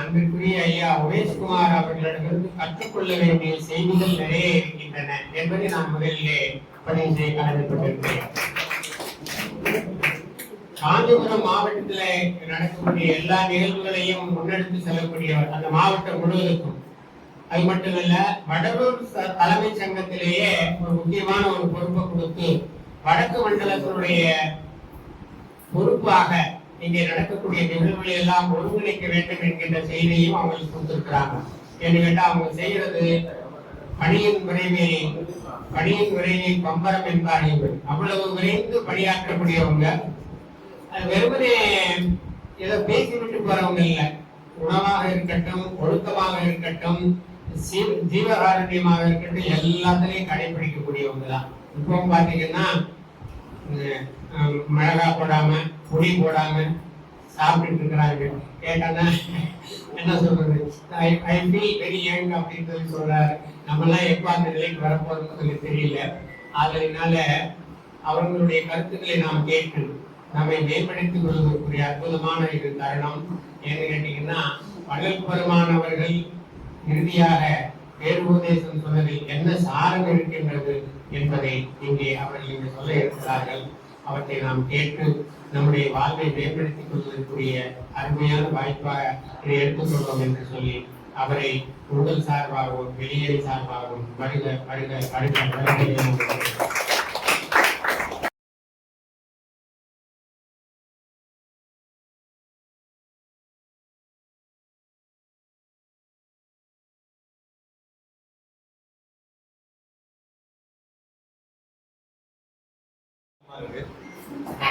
அன்பிற்குரிய ஐயா உமேஷ்குமார் அவர்களிடமிருந்து கற்றுக்கொள்ள வேண்டிய செய்திகள் நிறைய இருக்கின்றன என்பதை நான் முதலிலே பதிவு செய்ய கடமைப்பட்டிருக்கிறேன். காஞ்சிபுரம் மாவட்டத்தில் நடக்கக்கூடிய எல்லா நிகழ்வுகளையும் முன்னெடுத்து செல்லக்கூடியவர் அந்த மாவட்டம் முழுவதற்கும். அது மட்டுமல்ல, வடலூர் தலைமைச் சங்கத்திலேயே ஒரு முக்கியமான ஒரு பொறுப்பை கொடுத்து வடக்கு மண்டலத்தினுடைய பொறுப்பாக இங்கே நடக்கக்கூடிய நிகழ்வுகளை எல்லாம் ஒருங்கிணைக்க வேண்டும் என்கின்ற செய்தியையும் அவங்களுக்கு கொடுத்திருக்கிறாங்க. என்று கேட்டால் அவங்க செய்யறது பணியின் விரைவில் பம்பரம் என்பார்கள். அவ்வளவு விரைந்து பணியாற்றக்கூடியவங்க. வெறுமனே ஏதோ பேசிவிட்டு போறவங்க இல்லை. உணவாக இருக்கட்டும், ஒழுக்கமாக இருக்கட்டும், ஜீவகாருண்யமாக இருக்கட்டும், எல்லாத்திலையும் கடைபிடிக்கக்கூடியவங்க தான். இப்போ பாத்தீங்கன்னா மிளகா போடாம புளி போடாம சாப்பிட்டு இருக்கிறாங்க. கேட்டானா என்ன சொல்றது, ஐ ஃபீல் வெரி யங் அப்படின்னு சொல்லி சொல்றாரு. நம்மளாம் எப்ப அந்த நிலைக்கு வரப்போறதுன்னு சொல்லி தெரியல. அதனால அவர்களுடைய கருத்துக்களை நாம் கேட்கணும். நம்மை மேம்படுத்திக் கொள்வதற்குரிய அற்புதமான இது தருணம். ஏன்னு கேட்டீங்கன்னா, வள்ளல் பெருமானவர்கள் இறுதியாக பேருபதேசம் சொன்னதில் என்ன சாரம் இருக்கின்றது என்பதை இங்கே அவர்கள் இங்கு சொல்ல இருக்கிறார்கள். அவற்றை நாம் கேட்டு நம்முடைய வாழ்வை மேம்படுத்திக் கொள்வதற்குரிய அருமையான வாய்ப்பாக இதை எடுத்துக்கொள்வோம் என்று சொல்லி அவரை உடல் சார்பாகவும் வெளியேறி சார்பாகவும் வருக வருக வருக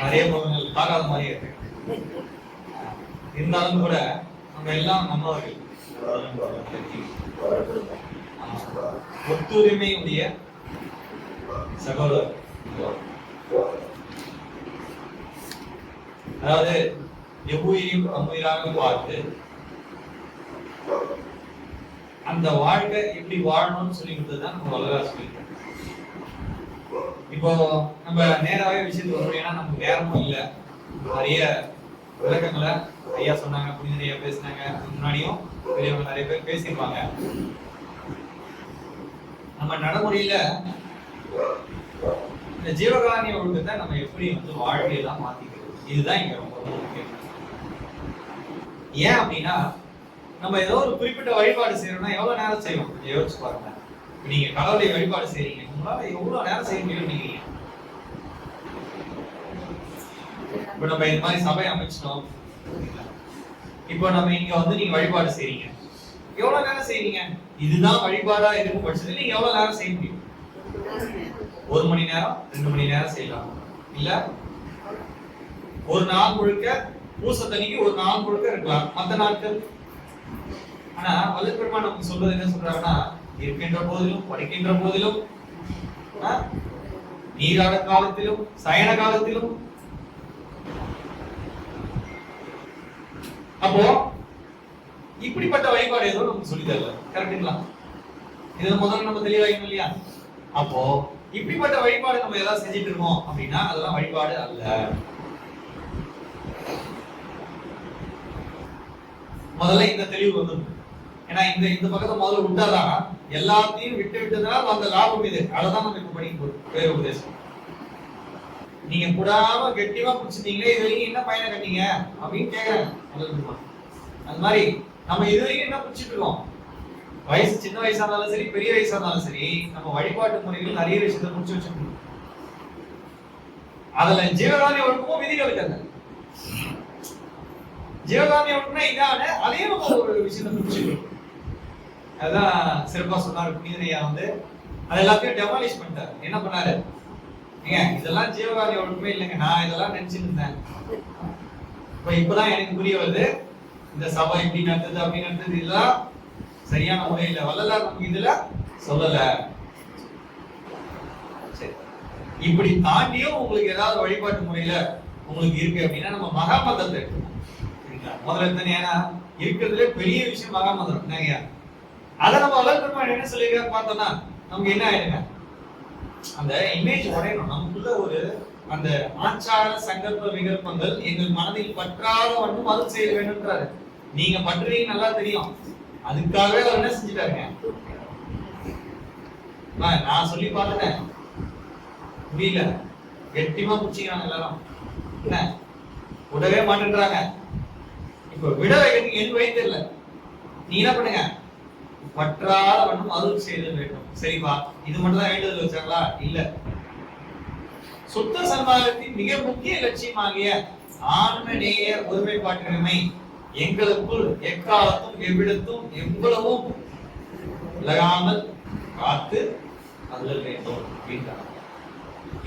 நிறைய முகங்கள் பார்க்காத மாதிரி இருக்கு. இருந்தாலும் கூட நம்ம எல்லாம் நம்மவர்கள், ஒத்துரிமையுடைய சகோதரர். அதாவது எவ்வுயிரையும் தம்முயிராக பார்த்து அந்த வாழ்க்கை எப்படி வாழணும்னு சொல்லி கொடுத்ததுதான் நம்ம வல்லரசு சொல்லியிருக்கோம். இப்போ நம்ம நேராவே விஷயத்துக்கு வரும். ஏன்னா நமக்கு நேரமும் இல்லை. நிறைய விளக்கங்களை ஐயா சொன்னாங்க, புனித ஐயா பேசினாங்க, முன்னாடியும் பெரியவங்க நிறைய பேர் பேசியிருப்பாங்க. நம்ம நடைமுறையில இந்த ஜீவகாருண்ய ஒழுக்கத்தை நம்ம எப்படி வாழ்க்கையெல்லாம் மாத்திக்கிறது, இதுதான் இங்க ரொம்ப முக்கியம். ஏன் அப்படின்னா, நம்ம ஏதோ ஒரு குறிப்பிட்ட வழிபாடு செய்யறோம்னா எவ்வளவு நேரம் செய்வோம் யோசிச்சு பாருங்க. நீங்க கடவுளை வழிபாடு செய்றீங்க, உங்களால எவ்வளவு நேரம் செய்ய முடியும் நினைக்கிறீங்க? இப்ப நம்ம இந்த மாதிரி சபை அமைச்சிட்டோம். இப்போ நம்ம இங்க நீங்க வழிபாடு செய்றீங்க, எவ்வளவு நேரம் செய்றீங்க? இதுதான் வழிபாடா இருக்கும் பட்சத்தில் நீங்க எவ்வளவு நேரம் செய்ய முடியும்? 1 மணி நேரம், 2 மணி நேரம் செய்யலாம். இல்ல ஒரு நாள் முழுக்க பூசத்தன்னைக்கு ஒரு நாள் முழுக்க இருக்கலாம், மற்ற நாட்கள். ஆனா வள்ளல் பெருமான் நமக்கு சொல்றது என்ன சொல்றாங்கன்னா, இருக்கின்ற போதிலும் படிக்கின்ற போதிலும் நீராட காலத்திலும் சயன காலத்திலும். அப்போ இப்படிப்பட்ட வழிபாடு ஏதோ நமக்கு சொல்லி தரல. கரெக்டுங்களா? இது முதல்ல நம்ம தெளிவாயிக்கணும் இல்லையா? அப்போ இப்படிப்பட்ட வழிபாடு நம்ம ஏதாவது செஞ்சுட்டு இருக்கோம் அப்படின்னா அதெல்லாம் வழிபாடு அல்ல. முதல்ல இந்த தெளிவு வந்துடும். ஏன்னா இந்த பக்கத்தை முதல்ல விட்டாதான் எல்லாத்தையும் விட்டுதான் அந்த லாபம் இது. அதான் நம்ம இப்ப படிக்க போறோம். வேற உபதேசம் நீங்க கூடாம கெட்டிவா பிடிச்சிட்டீங்களே, இது வரைக்கும் என்ன பயனை கட்டீங்க அப்படின்னு கேக்குறாங்க. அது மாதிரி நம்ம இது வரைக்கும் என்ன பிடிச்சிட்டு இருக்கோம்? வயசு சின்ன வயசா இருந்தாலும் சரி, பெரிய வயசா இருந்தாலும் சரி, நம்ம வழிபாட்டு முறைகள் நிறைய விஷயத்தை முடிச்சு வச்சிருக்கோம். அதுல ஜீவகாருண்ய ஒழுக்கமும் விதிகள் இருக்காங்க. ஜீவகாருண்ய ஒழுக்கம்னா இதான அதே நம்ம ஒரு விஷயத்தை முடிச்சிருக்கோம். அதான் சிறப்பா சொன்னாரு புனிதனையா. அது எல்லாத்தையும் டெமாலிஷ் பண்ணிட்டாரு. என்ன பண்ணாரு? இதெல்லாம் ஜீவகாருண்ய ஒழுக்கமே இல்லைங்க, நான் இதெல்லாம் நினைச்சிட்டு இருந்தேன். இப்பதான் எனக்கு புரிய வருது, இந்த சபை இப்படி நடந்தது அப்படி நடந்தது, இதெல்லாம் சரியான முறையில் வள்ளலார் நமக்கு இதுல சொல்லல. சரி, இப்படி தாண்டியும் உங்களுக்கு ஏதாவது வழிபாட்டு முறையில உங்களுக்கு இருக்கு அப்படின்னா நம்ம மகாமந்திரத்தை எடுத்துக்கணும். சரிங்களா? முதல்ல ஏன்னா இருக்கிறதுல பெரிய விஷயம் மகாமந்திரம். என்னங்க அதை நம்ம வள்ளல் பெருமான் என்ன சொல்லியிருக்காரு பார்த்தோம்னா நமக்கு என்ன ஆயிடுங்க, அந்த இமேஜ் உடையணும். நமக்குள்ள ஒரு அந்த ஆச்சார சங்கல்ப விகல்பங்கள் எங்கள் மனதில் பற்றாத வண்ணம் அது செய்ய வேண்டும்ன்றாரு. நீங்க பண்றீங்க நல்லா தெரியும். அதுக்காகவே அவர் என்ன செஞ்சுட்டாருங்க, நான் சொல்லி பார்த்துட்டேன், முடியல, கெட்டிமா பிடிச்சிக்கிறாங்க எல்லாரும், என்ன விடவே மாட்டேன்றாங்க. இப்ப விட வைக்கிறதுக்கு என் வயது இல்லை. நீ என்ன பண்ணுங்க, பற்றாத வண்ணம் அருள் செய்தல் வேண்டும். சரிப்பா, இது மட்டும் தான் வேண்டுதல் வச்சாங்களா? இல்ல. சுத்த சன்மார்க்கத்தின் மிக முக்கிய லட்சியமாகிய ஆன்மநேய ஒருமைப்பாட்டின்மை எங்களுக்குள் எக்காலத்தும் எவ்விடத்தும் எவ்வளவும் விலகாமல் காத்து அருள் வேண்டும் அப்படின்றாங்க.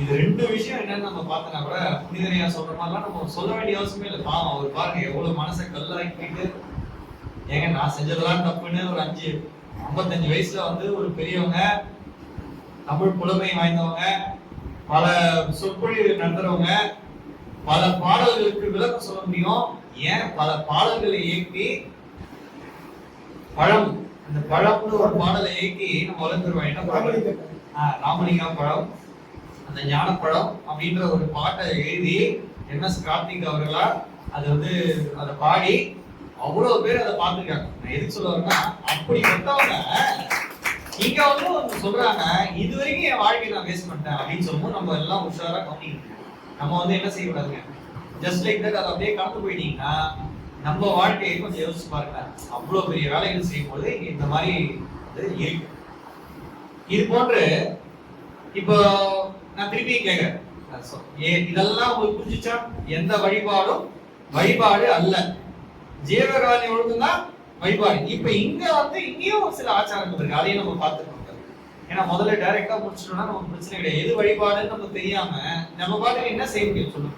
இது ரெண்டு விஷயம் என்னன்னு நம்ம பார்த்தோம்னா கூட புனிதரையா சொல்ற மாதிரிலாம் நம்ம சொல்ல வேண்டிய அவசியமே இல்லை. பாவம் அவர் பாருங்க எவ்வளவு மனசை கல்லாக்கிட்டு, ஏங்க நான் செஞ்சதெல்லாம் தப்புன்னு ஒரு 55 வயசுல வந்து ஒரு பெரியவங்க, தமிழ் புலமை வாய்ந்தவங்க, பல சொற்பொழிவு நடத்துறவங்க, பல பாடல்களுக்கு விளக்கம் சொல்ல முடியும். ஏன் பல பாடல்களை இயக்கி பழம், அந்த பழம்னு ஒரு பாடலை இயக்கி நம்ம வளர்ந்துருவோம். என்ன பழம்? ராமலிங்கா பழம், அந்த ஞானப்பழம் அப்படின்ற ஒரு பாட்டை எழுதி MS கார்த்திக் அவர்களா அது வந்து அதை பாடி அவ்வளவு பேர் அதை பார்த்துருக்காங்க. நான் எதுக்கு சொல்ல வரேன்னா, அப்படிப்பட்டவங்க இங்க வந்து சொல்றாங்க, இது வரைக்கும் என் வாழ்க்கையை நான் வேஸ்ட் பண்ணிட்டேன் அப்படின்னு சொல்லும்போது நம்ம எல்லாம் உஷாரா கவனிக்கணும். நம்ம வந்து என்ன செய்யக்கூடாதுங்க, ஜஸ்ட் லைக் தட் அதை அப்படியே கடந்து போயிட்டீங்கன்னா நம்ம வாழ்க்கையை கொஞ்சம் யோசிச்சு பாருங்க. அவ்வளவு பெரிய வேலைகள் செய்யும்போது இந்த மாதிரி இருக்கு. இது போன்று இப்போ நான் திருப்பி கேட்கிறேன், இதெல்லாம் உங்களுக்கு புரிஞ்சுச்சா? எந்த வழிபாடும் வழிபாடு அல்ல, ஜீவகாரணி ஒழுங்கு தான் வழிபாடு. இப்ப இங்க வந்து இங்கேயும் ஒரு சில ஆச்சாரங்கள் இருக்கு, அதையும் நம்ம பார்த்துக்கணும். ஏன்னா முதல்ல டைரக்டா முடிச்சிட்டோம்னா நமக்கு பிரச்சனை கிடையாது. எது வழிபாடுன்னு நமக்கு தெரியாம நம்ம பாட்டுக்கு என்ன செய்ய முடியும் சொல்லுங்க?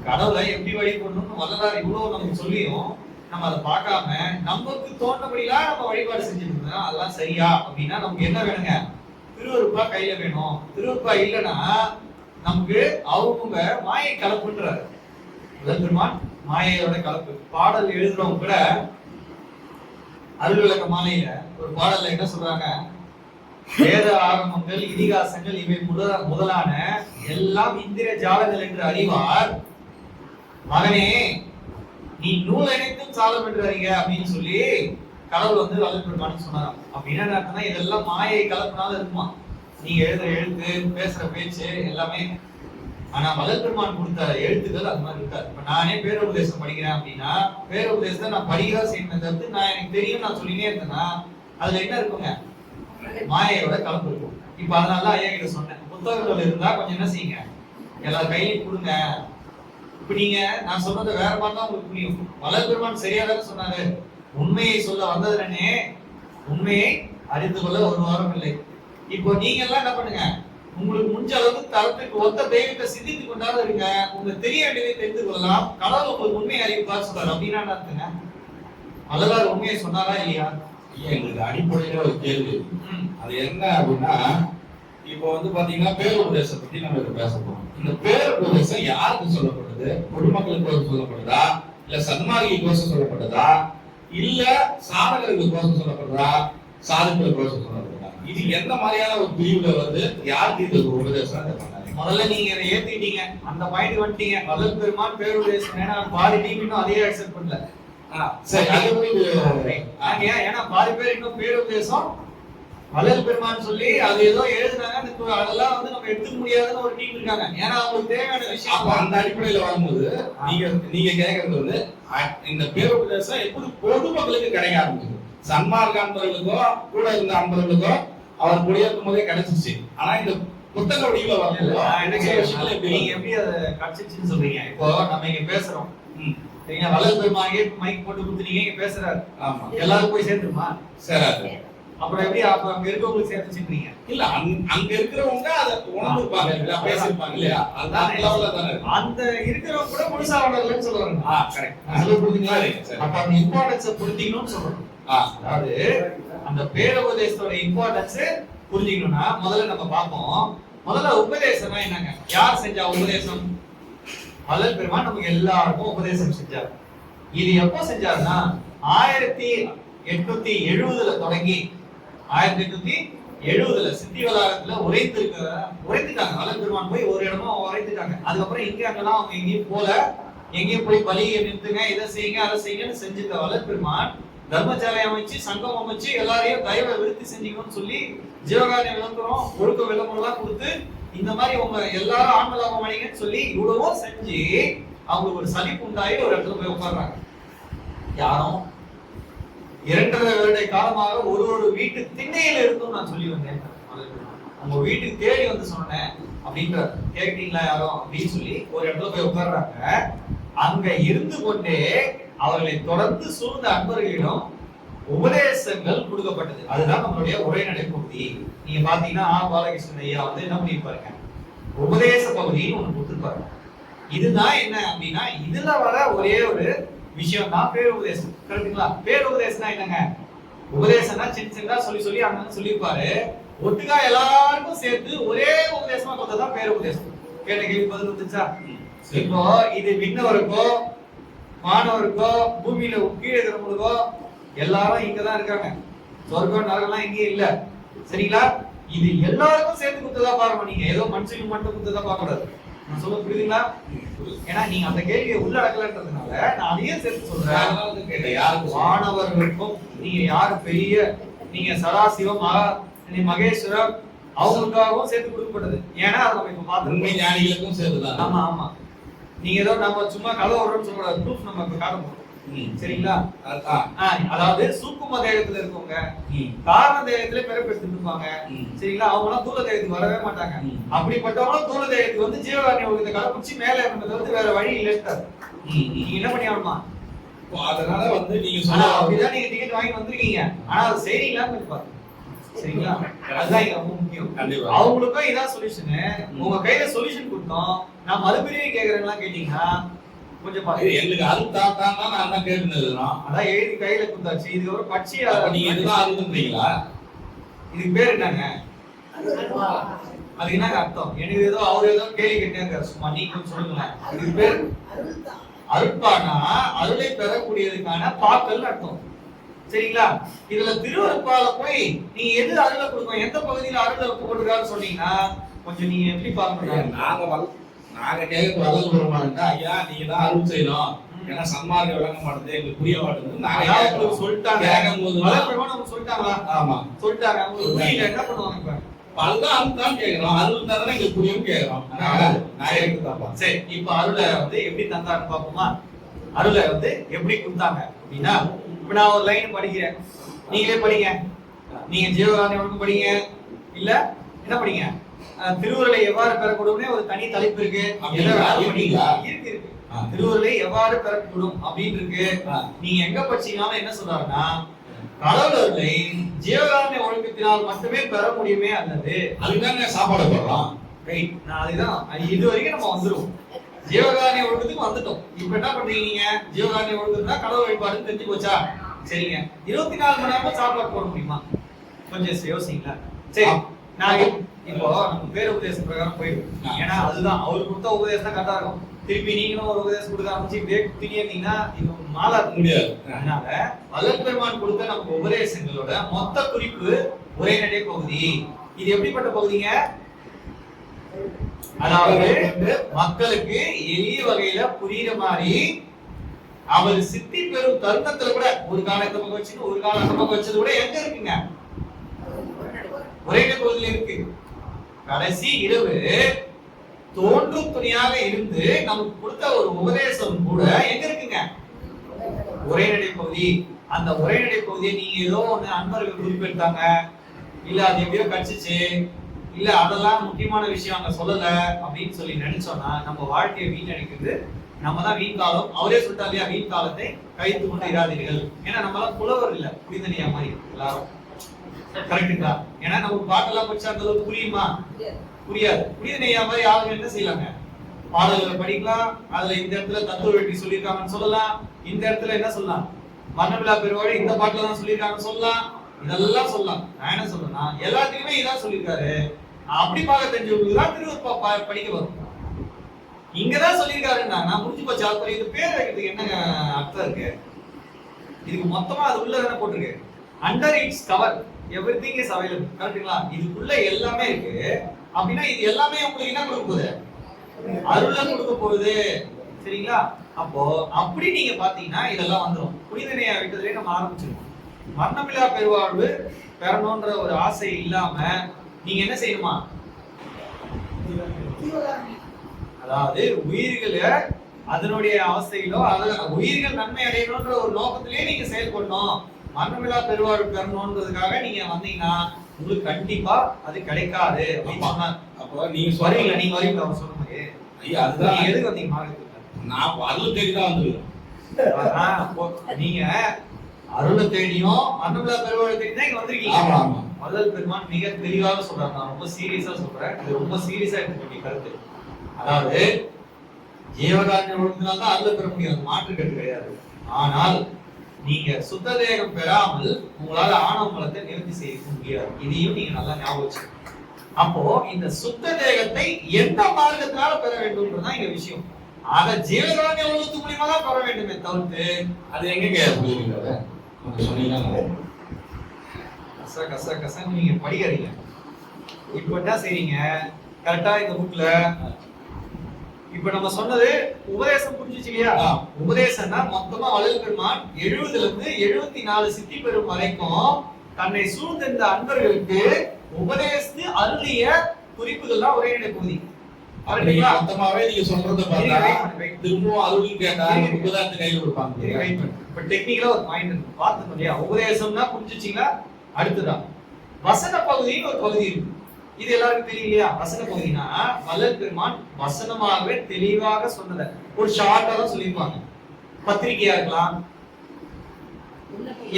கடவுளை எப்படி வழிபடணும்னு வல்லதார் இவ்வளவு நமக்கு சொல்லியும் நம்ம அதை பார்க்காம நமக்கு தோன்றபடிலாம் நம்ம வழிபாடு செஞ்சுட்டு இருந்தோம். அதெல்லாம் சரியா அப்படின்னா நமக்கு என்ன வேணுங்க? திருவருப்பா கையில வேணும். திருவருப்பா இல்லைன்னா நமக்கு அவங்க மாயை கலப்புன்றாரு. பெருமான் மாயையோட கலப்பு. பாடல் எழுதுறவங்க கூட அருள் விளக்க மாலையில ஒரு பாடல்ல என்ன சொல்றாங்க, வேத ஆகமங்கள் இதிகாசங்கள் இவை முதலான எல்லாம் இந்திர ஜாலங்கள் என்று அறிவார், மகனே நீ நூல் அனைத்தும் சாலம் என்று அறிக அப்படின்னு சொல்லி கடவுள் வந்து வல்லல் பெருமான்னு சொன்னாராம். அப்படின்னா என்ன அர்த்தம்னா, இதெல்லாம் மாயை கலப்புனால இருக்குமா, நீங்க எழுதுற எழுத்து பேசுற பேச்சு எல்லாமே. ஆனா வல்லல் பெருமான் கொடுத்த எழுத்துக்கள் அது மாதிரி இருக்காது. இப்ப நானே பேருபதேசம் படிக்கிறேன் அப்படின்னா பேருபதேசத்தை நான் படிக்கிறா செய்யணும் தவிர்த்து நான் எனக்கு தெரியும் நான் சொல்லினே இருந்தேன்னா அதுல என்ன இருக்குங்க, மாயையோட கலப்பு இருக்கும். இப்ப அதனால ஐயா கிட்ட சொன்னேன், புத்தகங்கள் இருந்தா கொஞ்சம் என்ன செய்யுங்க, எல்லா கையிலையும் கொடுங்க. இப்ப நீங்க நான் சொன்னதை வேற மாதிரி தான் உங்களுக்கு புரியும். வல்லல் பெருமான் சரியா தானே சொன்னாரு, உண்மையை சொல்ல வந்ததுனே உண்மையை அறிந்து கொள்ள ஒரு வாரம் இல்லை. இப்போ நீங்க எல்லாம் என்ன பண்ணுங்க, உங்களுக்கு முடிஞ்ச அளவுக்கு தரத்துக்கு ஒத்த தெய்வத்தை சிந்தித்து கொண்டாலும் இருங்க, உங்களுக்கு தெரிய வேண்டியதை தெரிந்து கொள்ளலாம். கடவுள் உங்களுக்கு உண்மையை அறிவிப்பார் சொல்றாரு. அப்படின்னா என்னங்க, வள்ளலார் உண்மையை சொன்னாரா இல்லையா? எங்களுக்கு அடிப்படையில ஒரு கேள்வி. அது என்ன அப்படின்னா, இப்போ வந்து பாத்தீங்கன்னா பேருபதேசம் பத்தி நம்ம இதை பேச போறோம். இந்த பேருபதேசம் யாருக்கு சொல்லப்படுது? பொதுமக்களுக்கு சொல்லப்படுதா, இல்ல சன்மார்க்கிகளுக்கு சொல்லப்படுதா, இல்ல சாதகர்களுக்கு சொல்லப்படுறா, சாதுக்களுக்கு சொல்லப்படுறா? இது எந்த மாதிரியான ஒரு பிரிவுல வந்து யாருக்கு இது உபதேசம்? முதல்ல நீங்க இதை ஏத்திட்டீங்க, அந்த பாயிண்ட் வந்துட்டீங்க. வள்ளல் பெருமான் பேருபதேசம் ஏன்னா பாதி டீம் இன்னும் அதே அக்செப்ட் பண்ணல. சரி, ஏன்னா பாதி பேர் இன்னும் பேருபதேசம் வள்ளல் பெருமான் சொல்லி அது ஏதோ எழுதுனாங்க, அதெல்லாம் வந்து நம்ம எடுத்துக்க முடியாதுன்னு ஒரு டீம் இருக்காங்க. ஏன்னா அவங்களுக்கு தேவையான விஷயம் அந்த அடிப்படையில வரும்போது நீங்க கேட்கறது வந்து இந்த பேருபதேசம் எப்படி பொதுமக்களுக்கு கிடைக்க ஆரம்பிச்சது? சன்மார்க்க அன்பர்களுக்கோ கூட இருந்த அன்பர்களுக்கோ அவர் குடியேற்றும் போதே கிடைச்சிச்சு. ஆனா இந்த புத்தக வடிவில வரும்போது நீங்க எப்படி அதை கிடைச்சிச்சுன்னு சொல்றீங்க? இப்போ நம்ம இங்க பேசுறோம், வள்ளல் பெருமானே மைக் போட்டு கொடுத்துட்டீங்க, இங்க பேசுறாரு, ஆமா, எல்லாரும் போய் சேர்ந்துருமா? சரி, அப்புறம் எப்படி அங்க இருக்கவங்களுக்கு சேர்த்துச்சுன்றீங்க? இல்ல, அங்க இருக்கிறவங்க அதை உணர்ந்துருப்பாங்க இல்ல, பேசிருப்பாங்க இல்லையா? அதுதான் லெவல்ல தானே அந்த இருக்கிறவங்க கூட முழுசா வளரலன்னு சொல்லுவாங்க. கரெக்ட், சொல்ல புரியுதுங்களா? அப்ப அந்த இம்பார்ட்டன்ஸை புரிஞ்சுக்கணும்னு சொல்றோம். அதாவது அந்த பேருபதேசத்தோட இம்பார்ட்டன்ஸ் புரிஞ்சுக்கணும்னா முதல்ல நம்ம பார்ப்போம். முதல்ல உபதேசம்னா என்னங்க? யார் செஞ்சா உபதேசம்? வள்ளல் பெருமான் நமக்கு எல்லாருக்கும் உபதேசம் செஞ்சார். இது எப்போ செஞ்சாருன்னா 1870 தொடங்கி 1870 சித்தி வளாகத்துல உரைத்துட்டாங்க. வள்ளல் பெருமான் போய் ஒரு இடமா உரைத்துட்டாங்க. அதுக்கப்புறம் இங்க அங்கெல்லாம் அவங்க எங்கேயும் போல, எங்கேயும் போய் பலியை நிறுத்துங்க, இதை செய்யுங்க அதை செய்யுங்கன்னு செஞ்சிருந்த வளர்பெருமான் தர்மசாலை அமைச்சு சங்கம் அமைச்சு எல்லாரையும் தயவை விருத்தி செஞ்சீங்கன்னு சொல்லி ஜீவகாரணி விளக்குறோம் ஒழுக்க விளம்பரம் கொடுத்து இந்த மாதிரி உங்க எல்லாரும் ஆன்மலாபம் அடைங்கன்னு சொல்லி இவ்வளவும் செஞ்சு அவங்களுக்கு ஒரு சலிப்பு உண்டாயி ஒரு இடத்துல போய் உட்கார்றாங்க. யாரும் 2.5 வருட காலமாக ஒரு வீட்டு திண்ணையில இருந்தும் நான் சொல்லி வந்தேன், உங்க வீட்டுக்கு தேடி வந்து சொன்னேன் அப்படின்ற கேட்டீங்களா யாரும் அப்படின்னு சொல்லி ஒரு இடத்துல போய் உட்கார்றாங்க. அங்க இருந்து கொண்டே அவர்களை தொடர்ந்து சூழ்ந்த அன்பர்களிடம் உபதேசங்கள் கொடுக்கப்பட்டது. அதுதான் நம்மளுடைய உரைநடை பகுதி. நீங்க பாத்தீங்கன்னா பாலகிருஷ்ணன் ஐயா வந்து என்ன பண்ணிருப்பாருங்க, உபதேச பகுதின்னு ஒண்ணு கொடுத்துருப்பாரு. இதுதான் என்ன அப்படின்னா இதுல வர ஒரே ஒரு விஷயம் தான் பேருபதேசம். கரெக்டுங்களா? பேருபதேசம்னா என்னங்க, உபதேசம்னா சின்ன சின்னதா சொல்லி அண்ணன் சொல்லியிருப்பாரு, ஒட்டுக்கா எல்லாருக்கும் சேர்த்து ஒரே உபதேசமா கொடுத்ததான் பேருபதேசம். கேட்ட கேள்வி பதில் வந்துச்சா? இப்போ இது விண்ணவருக்கோ மாணவருக்கோ பூமியில கீழே இருக்கிறவங்களுக்கோ எல்லாரும் இங்கதான் இருக்காங்க, சொர்க்கம் நரகம்லாம் எங்கேயும் இல்ல. சரிங்களா? இது எல்லாருக்கும் சேர்த்து கொடுத்ததா பாருங்க. நீங்க ஏதோ மனுஷனுக்கு மட்டும் கொடுத்ததா பார்க்க கூடாது. நான் சொல்ல புரியுதுங்களா? ஏன்னா நீங்க அந்த கேள்வியை உள்ளடக்கலன்றதுனால நான் அதையும் சேர்த்து சொல்றேன். மாணவர்களுக்கும் நீங்க யாரு பெரிய நீங்க சதாசிவம் மகேஸ்வரம் அவங்களுக்காகவும் சேர்த்து கொடுக்கப்பட்டது. ஏன்னா அதை நம்ம இப்ப பார்த்து ஞானிகளுக்கும் சேர்த்துதான். ஆமா ஆமா, நீங்க ஏதோ நம்ம சும்மா கதை வர்றோம்னு சொல்லக்கூடாது, ப்ரூஃப் நம்ம இப்ப காட்டணும். சரிங்களா? அதாவது சூக்கும தேகத்துல இருக்கவங்க காரண தேகத்திலே பிறப்பெடுத்துட்டு இருப்பாங்க. சரிங்களா? அவங்க எல்லாம் தூள தேகத்துக்கு வரவே மாட்டாங்க. அப்படிப்பட்டவங்களும் தூள தேகத்துக்கு வந்து ஜீவகாரணி ஒழுக்கத்தை கடைபிடிச்சு மேல இருந்தது வந்து வேற வழி இல்லைன்னு நீங்க என்ன பண்ணி ஆகணுமா? அதனால வந்து நீங்க அப்படிதான் நீங்க டிக்கெட் வாங்கி வந்திருக்கீங்க, ஆனா அதை செய்றீங்களான்னு கொஞ்சம் பாருங்க. சரிங்களா? அதுதான் இங்க ரொம்ப முக்கியம். அவங்களுக்கும் இதான் சொல்யூஷன். உங்க கையில சொல்யூஷன் கொடுத்தோம், நான் மறுபடியும் கேக்குறேன்லாம் கேட்டீங்கன்னா கொஞ்சம் பாருங்க. எங்களுக்கு அறுத்தாத்தான் நான் தான் கேட்டுனதுதான். அதான் எழுதி கையில கொடுத்தாச்சு. இதுக்கு ஒரு பட்சி நீங்க இதுதான் அறுத்துன்றீங்களா? இதுக்கு பேர் என்னங்க? அதுக்கு என்னங்க அர்த்தம்? எனக்கு ஏதோ அவர் ஏதோ கேள்வி கேட்டே சும்மா நீங்க கொஞ்சம் சொல்லுங்களேன். இதுக்கு பேர் அருட்பானா அருளை பெறக்கூடியதுக்கான பாக்கல் அர்த்தம். சரிங்களா? இதுல திருவருப்பால போய் நீங்க எது அருளை கொடுக்கணும், எந்த பகுதியில அருளை கொடுக்குறாரு சொன்னீங்கன்னா கொஞ்சம் நீங்க எப்படி பாக்கணும்? நாங்க கேட்க வளர்ந்து வருமானா ஐயா நீங்க தான் அருள் செய்யணும், ஏன்னா சன்மார்க்க விளங்க மாட்டேது எங்களுக்கு புரிய மாட்டேங்குது. நாங்க சொல்லிட்டாங்க சொல்லிட்டாங்களா? ஆமா சொல்லிட்டாங்க. அவங்க புரியல என்ன பண்ணுவாங்க? இப்ப பல்தான் அருள் தான் கேட்கிறோம், அருள் தான் எங்களுக்கு புரியும் கேட்கிறோம். சரி, இப்ப அருளை வந்து எப்படி தந்தாருன்னு பாப்போமா? அருளை வந்து எப்படி கொடுத்தாங்க அப்படின்னா, இப்ப நான் ஒரு லைன் படிக்கிறேன், நீங்களே படிங்க. நீங்க ஜீவகாரணி படிங்க, இல்ல என்ன படிங்க, திருவுருளை எவ்வாறு பெறக்கூடும்னே ஒரு தனி தலைப்பு இருக்கு. இருக்கு திருவுருளை எவ்வாறு பெறக்கூடும் அப்படின்னு இருக்கு. நீங்க எங்க படிச்சீங்கன்னாலும் என்ன சொல்றாருன்னா, கடவுளர்களை ஜீவகாரணி ஒழுக்கத்தினால் மட்டுமே பெற முடியுமே அல்லது அதுதானே சாப்பாடு போடுறோம். ரைட், நான் அதுதான் இது வரைக்கும் நம்ம வந்துருவோம். ஜீவகாரணி ஒழுக்கத்துக்கு வந்துட்டோம். இப்ப என்ன பண்றீங்க நீங்க? ஜீவகாரணி ஒழுக்கம்னா கடவுள் வழிபாடுன்னு தெரிஞ்சு போச்சா? சரிங்க, 24 மணி நேரமும் சாப்பாடு போட முடியுமா? கொஞ்சம் யோசிங்களா? சரி, நான் இப்போ நம்ம பேர் உபதேசம் பிரகாரம் போயிடும். ஏன்னா அதுதான் அவர் கொடுத்த உபதேசம் தான் கரெக்டா இருக்கும். திருப்பி நீங்களும் ஒரு உபதேசம் கொடுக்க ஆரம்பிச்சு இப்படியே குத்தினீங்கன்னா இது மாலா முடியாது. அதனால வள்ளல் பெருமான் கொடுத்த நமக்கு உபதேசங்களோட மொத்த குறிப்பு உரைநடை பகுதி. இது எப்படிப்பட்ட பகுதிங்க? அதாவது மக்களுக்கு எளிய வகையில புரியுற மாதிரி அவர் சித்தி பெறும் தருணத்துல கூட ஒரு காலம் இந்த பக்கம் வச்சுட்டு ஒரு காலம் அந்த பக்கம் வச்சது கூட எங்க இருக்குங்க? உரைநடை பகுதியில இருக்கு. கடைசி இரவு தோன்றும் துணியாக இருந்து நமக்கு கொடுத்த ஒரு உபதேசம் கூட எங்க இருக்குங்க? உரைநடை பகுதி. அந்த உரைநடை பகுதியை நீங்க ஏதோ ஒண்ணு அன்பர்கள் குறிப்பிட்டாங்க, இல்ல அது எப்படியோ கட்சிச்சு, இல்ல அதெல்லாம் முக்கியமான விஷயம் அங்க சொல்லல அப்படின்னு சொல்லி நினைச்சோம்னா நம்ம வாழ்க்கையை வீணடிக்கிறது நம்ம தான் வீண் காலம். அவரே சொல்லிட்டா இல்லையா, வீண் காலத்தை கழித்து கொண்டு இராதீர்கள். ஏன்னா நம்ம எல்லாம் புலவர் இல்ல, புரிதனியா மாதிரி எல்லாரும். கரெக்டுங்களா? ஏன்னா நமக்கு பாட்டெல்லாம் படிச்சா அந்த அளவுக்கு புரியுமா? புரியாது. புரிதனையா மாதிரி ஆளுங்க என்ன செய்யலாங்க? பாடல்களை படிக்கலாம், அதுல இந்த இடத்துல தத்துவ வெற்றி சொல்லியிருக்காங்கன்னு சொல்லலாம், இந்த இடத்துல என்ன சொல்லலாம், மன்னவிழா பெருவாழி இந்த பாட்டுல தான் சொல்லியிருக்காங்கன்னு சொல்லலாம், இதெல்லாம் சொல்லலாம். நான் என்ன சொல்றேன்னா எல்லாத்துக்குமே இதான் சொல்லியிருக்காரு. அப்படி பார்க்க தெரிஞ்சவங்களுக்கு தான் திருவருப்பா படிக்க வரும். இங்கதான் சொல்லியிருக்காருன்னா நான் முடிஞ்சு போச்சு. அது இது பேர் வைக்கிறதுக்கு என்ன அர்த்தம் இருக்கு? இதுக்கு மொத்தமா அது உள்ள தானே போட்டிருக்கு. Under its cover everything is available. கரெக்ட்டுங்களா? இதுக்குள்ள எல்லாமே இருக்கு. அப்படின்னா இது எல்லாமே உங்களுக்கு என்ன கொடுக்க போகுது? அருளை கொடுக்க போகுது. சரிங்களா? அப்போ அப்படி நீங்க பாத்தீங்கன்னா இதெல்லாம் வந்துடும். புனிதனையா விட்டதுலேயே நம்ம ஆரம்பிச்சிருக்கோம். மரணமில்லா பெருவாழ்வு பெறணும்ன்ற ஒரு ஆசை இல்லாம நீங்க என்ன செய்யணுமா? அதாவது உயிர்களை அதனுடைய அவஸ்தையிலோ உயிர்கள் நன்மை அடையணும்ன்ற ஒரு நோக்கத்திலேயே நீங்க செயல்படணும். மரணமில்லா பெருவாழ்வு பெறணும்ன்றதுக்காக நீங்க வந்தீங்கன்னா உங்களுக்கு கண்டிப்பா அது கிடைக்காது அப்படின்னு சொன்னார். அப்போ நீங்க வரீங்களா? சொல்றீங்க, நீங்க வரீங்களா? அவர் சொன்ன மாதிரி ஐயா அதுதான் நீங்க எதுக்கு வந்தீங்க மார்க்கத்துக்கு? நான் அருள் தேடி தான் வந்துருக்கேன். நீங்க அருளை தேடியும் மரணமில்லா பெருவாழ்வு தேடி தான் இங்க வந்திருக்கீங்க. ஆமா ஆமா. வள்ளல் பெருமான் மிக தெளிவாக சொல்றாரு. நான் ரொம்ப சீரியஸா சொல்றேன். இது ரொம்ப சீரியஸா எடுத்துக்க வேண்டிய கருத்து. அதாவது ஜீவகாருண்ய ஒழுங்கினால் தான் அருளை பெற முடியும், மாற்று கருத்து கிடையாது. ஆனால் நீங்க சுத்த தேகம் பெறாமல் உங்களால ஆணவ மலத்தை நிவர்த்தி செய்ய முடியாது. இதையும் நீங்க நல்லா ஞாபகம் வச்சுக்கணும். அப்போ இந்த சுத்த தேகத்தை எந்த மார்க்கத்தினால பெற வேண்டும்ன்றதுதான் இங்க விஷயம். ஆக ஜீவகாருண்ய ஒழுங்கத்து மூலியமா தான் பெற வேண்டுமே தவிர்த்து அது எங்க சொல்லிருக்காரு சொன்னீங்கன்னா கச கச கசன்னு நீங்க படிக்கிறீங்க. இப்ப என்ன செய்றீங்க? கரெக்டா இந்த புக்ல இப்ப நம்ம சொன்னது உபதேசம் புரிஞ்சுச்சு இல்லையா? உபதேசம்னா மொத்தமா வள்ளல் பெருமான் 70ல இருந்து 74 சித்தி பெறும் வரைக்கும் தன்னை சூழ்ந்திருந்த அன்பர்களுக்கு உபதேசித்து அருளிய குறிப்புகள் தான் ஒரே பகுதி. மொத்தமாவே நீங்க சொல்றத பார்த்தா திரும்பவும் அருள் கேட்டா உபதேசத்தை கையில கொடுப்பாங்க. இப்ப டெக்னிக்கலா ஒரு பாயிண்ட் இருக்கு, பார்த்துக்கணும் இல்லையா? உபதேசம்னா புரிஞ்சுச்சீங்களா? அடுத்துதான் வசன பகுதின்னு ஒரு பகுதி இருக்கு. இது எல்லாருக்கும் தெரியலையா? வசன பகுதினா வள்ளல் பெருமான் வசனமாகவே தெளிவாக சொன்னத ஒரு ஷார்ட்டா தான் சொல்லியிருப்பாங்க. பத்திரிகையா இருக்கலாம்,